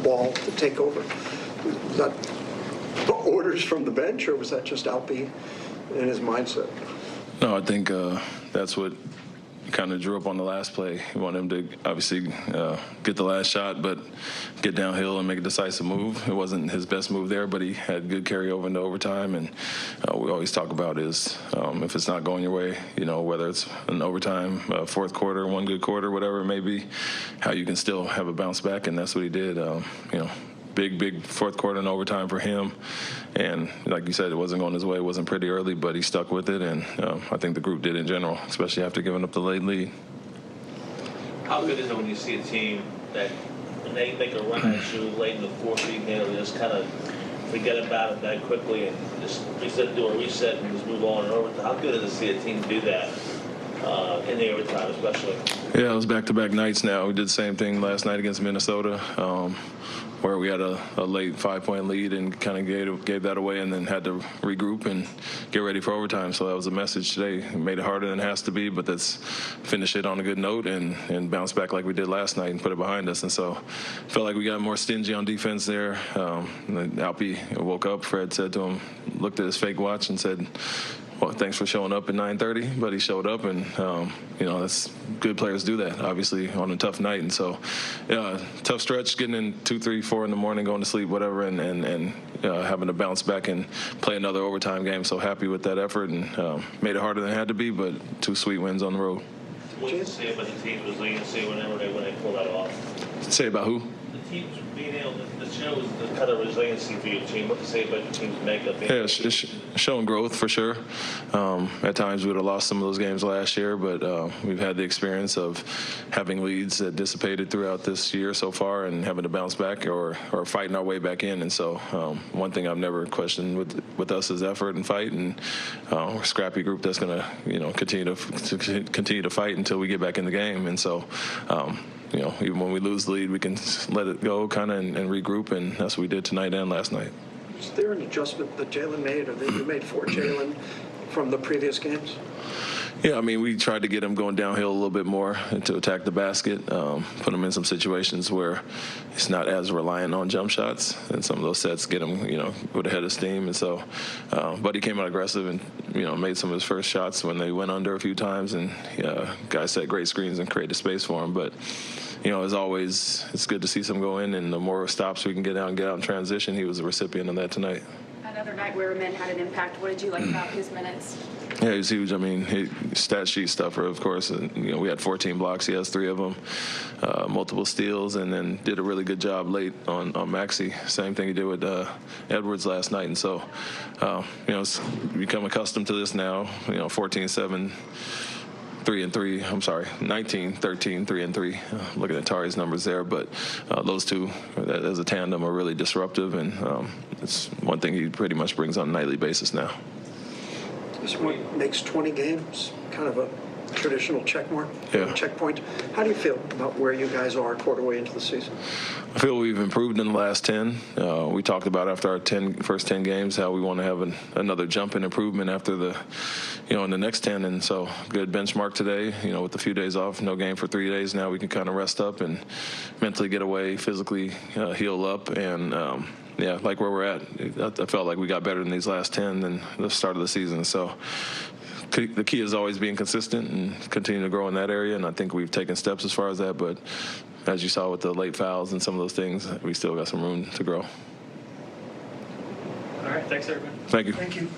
ball to take over. Was that orders from the bench, or was that just Alpi and his mindset? No, I think that's what kind of drew up on the last play. You want him to obviously get the last shot, but get downhill and make a decisive move. It wasn't his best move there, but he had good carryover into overtime. And we always talk about is if it's not going your way, whether it's an overtime, fourth quarter, one good quarter, whatever it may be, how you can still have a bounce back. And that's what he did. Big fourth quarter and overtime for him. And like you said, it wasn't going his way. It wasn't pretty early, but he stuck with it. And I think the group did in general, especially after giving up the late lead. How good is it when you see a team that when they make a run at you late in the fourth game, they just kind of forget about it that quickly and just do a reset and just move on and over? How good is it to see a team do that in the overtime especially? Yeah, it was back-to-back nights now. We did the same thing last night against Minnesota, where we had a late 5-point lead and kind of gave that away and then had to regroup and get ready for overtime. So that was a message today. It made it harder than it has to be, but let's finish it on a good note and bounce back like we did last night and put it behind us. And so felt like we got more stingy on defense there. Alpi woke up. Fred said to him, looked at his fake watch and said, well, thanks for showing up at 9:30, but he showed up, and that's good players do that, obviously, on a tough night. And so, tough stretch, getting in 2, 3, 4 in the morning, going to sleep, whatever, and having to bounce back and play another overtime game. So happy with that effort, and made it harder than it had to be, but 2 sweet wins on the road. What did you say about the team's resiliency when they pull that off? Say about who? The team's being able to show the kind of resiliency for your team. What to say about your team's makeup? Yeah, it's showing growth for sure. At times we would have lost some of those games last year, but we've had the experience of having leads that dissipated throughout this year so far and having to bounce back or fighting our way back in. And so one thing I've never questioned with us is effort and fight, and we're a scrappy group that's going to continue to fight until we get back in the game. And so even when we lose the lead, we can let it go kind of and regroup, and that's what we did tonight and last night. Is there an adjustment that Jalen made, or that you made for Jalen from the previous games? Yeah, we tried to get him going downhill a little bit more and to attack the basket, put him in some situations where he's not as reliant on jump shots, and some of those sets get him, with a head of steam. And so, but he came out aggressive and, made some of his first shots when they went under a few times, and guys set great screens and created space for him. But, as always, it's good to see some go in, and the more stops we can get out in transition, he was a recipient of that tonight. Another night where Ime had an impact. What did you like about his minutes? Yeah, he was huge. Stat sheet stuffer, of course. And, we had 14 blocks. He has 3 of them, multiple steals, and then did a really good job late on Maxey. Same thing he did with Edwards last night. And so, it's become accustomed to this now. 14-7. 3-3. I'm sorry, 19-13, 3-3. Looking at Tari's numbers there, but those two as a tandem are really disruptive, and it's one thing he pretty much brings on a nightly basis now. This one makes 20 games kind of a traditional checkmark, checkpoint. How do you feel about where you guys are a quarter way into the season? I feel we've improved in the last 10. We talked about after our first 10 games how we want to have another jump in improvement after in the next 10. And so good benchmark today, with a few days off, no game for 3 days. Now we can kind of rest up and mentally get away, physically heal up. And, like where we're at, I felt like we got better in these last 10 than the start of the season. So the key is always being consistent and continue to grow in that area, and I think we've taken steps as far as that. But as you saw with the late fouls and some of those things, we still got some room to grow. All right, thanks, everybody. Thank you. Thank you.